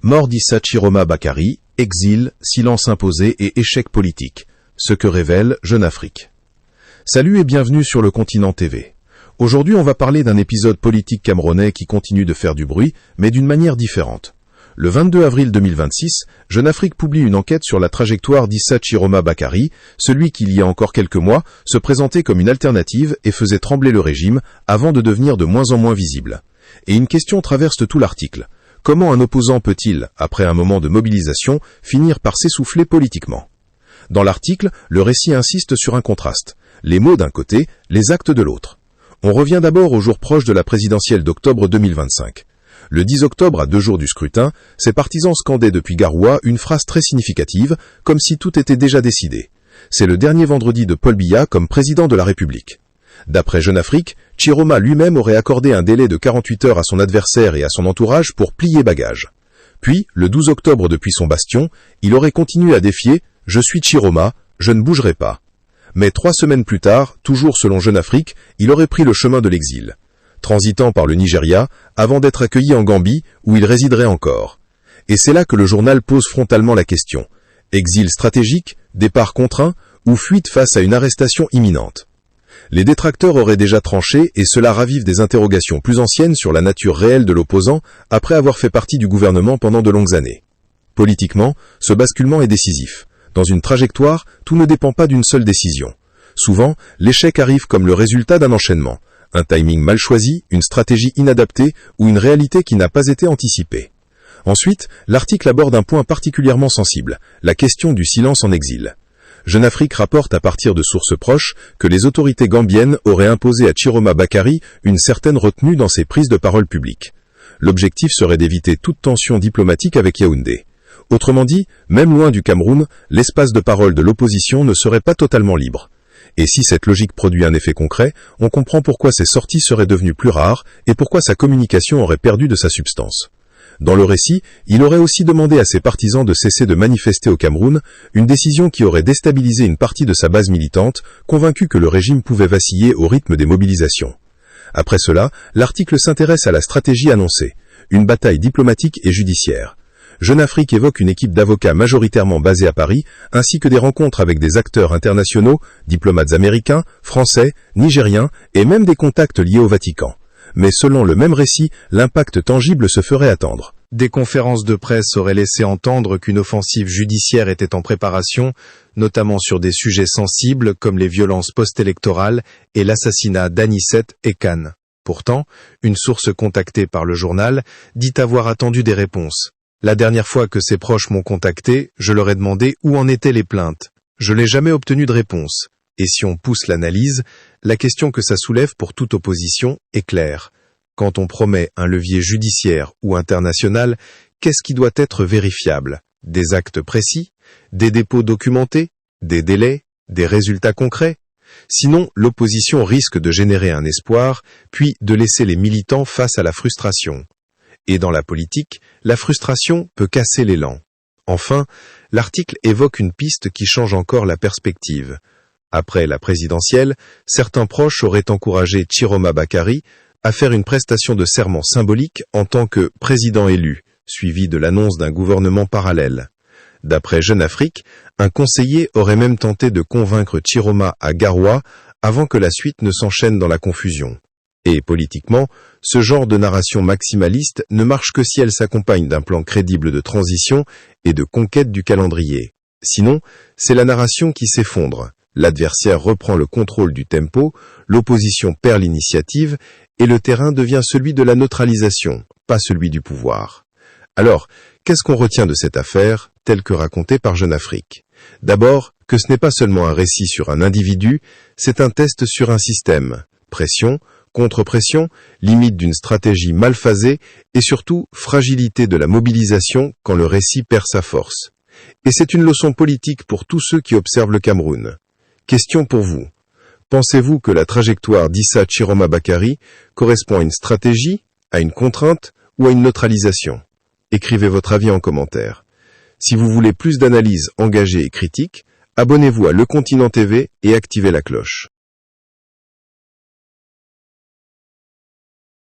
Mort d'Issa Chiroma Bakary, exil, silence imposé et échec politique. Ce que révèle Jeune Afrique. Salut et bienvenue sur le Continent TV. Aujourd'hui, on va parler d'un épisode politique camerounais qui continue de faire du bruit, mais d'une manière différente. Le 22 avril 2026, Jeune Afrique publie une enquête sur la trajectoire d'Issa Chiroma Bakary, celui qui, il y a encore quelques mois, se présentait comme une alternative et faisait trembler le régime avant de devenir de moins en moins visible. Et une question traverse tout l'article. Comment un opposant peut-il, après un moment de mobilisation, finir par s'essouffler politiquement ? Dans l'article, le récit insiste sur un contraste. Les mots d'un côté, les actes de l'autre. On revient d'abord au jour proche de la présidentielle d'octobre 2025. Le 10 octobre, à 2 jours du scrutin, ses partisans scandaient depuis Garoua une phrase très significative, comme si tout était déjà décidé. C'est le dernier vendredi de Paul Biya comme président de la République. D'après Jeune Afrique, Chiroma lui-même aurait accordé un délai de 48 heures à son adversaire et à son entourage pour plier bagage. Puis, le 12 octobre depuis son bastion, il aurait continué à défier « Je suis Chiroma, je ne bougerai pas ». Mais 3 semaines plus tard, toujours selon Jeune Afrique, il aurait pris le chemin de l'exil, transitant par le Nigeria, avant d'être accueilli en Gambie, où il résiderait encore. Et c'est là que le journal pose frontalement la question. Exil stratégique, départ contraint, ou fuite face à une arrestation imminente? Les détracteurs auraient déjà tranché et cela ravive des interrogations plus anciennes sur la nature réelle de l'opposant après avoir fait partie du gouvernement pendant de longues années. Politiquement, ce basculement est décisif. Dans une trajectoire, tout ne dépend pas d'une seule décision. Souvent, l'échec arrive comme le résultat d'un enchaînement, un timing mal choisi, une stratégie inadaptée ou une réalité qui n'a pas été anticipée. Ensuite, l'article aborde un point particulièrement sensible, la question du silence en exil. Jeune Afrique rapporte à partir de sources proches que les autorités gambiennes auraient imposé à Chiroma Bakary une certaine retenue dans ses prises de parole publiques. L'objectif serait d'éviter toute tension diplomatique avec Yaoundé. Autrement dit, même loin du Cameroun, l'espace de parole de l'opposition ne serait pas totalement libre. Et si cette logique produit un effet concret, on comprend pourquoi ses sorties seraient devenues plus rares et pourquoi sa communication aurait perdu de sa substance. Dans le récit, il aurait aussi demandé à ses partisans de cesser de manifester au Cameroun, une décision qui aurait déstabilisé une partie de sa base militante, convaincue que le régime pouvait vaciller au rythme des mobilisations. Après cela, l'article s'intéresse à la stratégie annoncée, une bataille diplomatique et judiciaire. Jeune Afrique évoque une équipe d'avocats majoritairement basée à Paris, ainsi que des rencontres avec des acteurs internationaux, diplomates américains, français, nigériens, et même des contacts liés au Vatican. Mais selon le même récit, l'impact tangible se ferait attendre. Des conférences de presse auraient laissé entendre qu'une offensive judiciaire était en préparation, notamment sur des sujets sensibles comme les violences post-électorales et l'assassinat d'Anicette Ekane. Pourtant, une source contactée par le journal dit avoir attendu des réponses. La dernière fois que ses proches m'ont contacté, je leur ai demandé où en étaient les plaintes. Je n'ai jamais obtenu de réponse. Et si on pousse l'analyse, la question que ça soulève pour toute opposition est claire. Quand on promet un levier judiciaire ou international, qu'est-ce qui doit être vérifiable? Des actes précis? Des dépôts documentés? Des délais? Des résultats concrets? Sinon, l'opposition risque de générer un espoir, puis de laisser les militants face à la frustration. Et dans la politique, la frustration peut casser l'élan. Enfin, l'article évoque une piste qui change encore la perspective. Après la présidentielle, certains proches auraient encouragé Chiroma Bakary à faire une prestation de serment symbolique en tant que président élu, suivi de l'annonce d'un gouvernement parallèle. D'après Jeune Afrique, un conseiller aurait même tenté de convaincre Chiroma à Garoua avant que la suite ne s'enchaîne dans la confusion. Et politiquement, ce genre de narration maximaliste ne marche que si elle s'accompagne d'un plan crédible de transition et de conquête du calendrier. Sinon, c'est la narration qui s'effondre. L'adversaire reprend le contrôle du tempo, l'opposition perd l'initiative et le terrain devient celui de la neutralisation, pas celui du pouvoir. Alors, qu'est-ce qu'on retient de cette affaire, telle que racontée par Jeune Afrique? D'abord, que ce n'est pas seulement un récit sur un individu, c'est un test sur un système. Pression, contre-pression, limite d'une stratégie mal phasée et surtout fragilité de la mobilisation quand le récit perd sa force. Et c'est une leçon politique pour tous ceux qui observent le Cameroun. Question pour vous. Pensez-vous que la trajectoire d'Issa Chiroma Bakary correspond à une stratégie, à une contrainte ou à une neutralisation? Écrivez votre avis en commentaire. Si vous voulez plus d'analyses engagées et critiques, abonnez-vous à Le Continent TV et activez la cloche.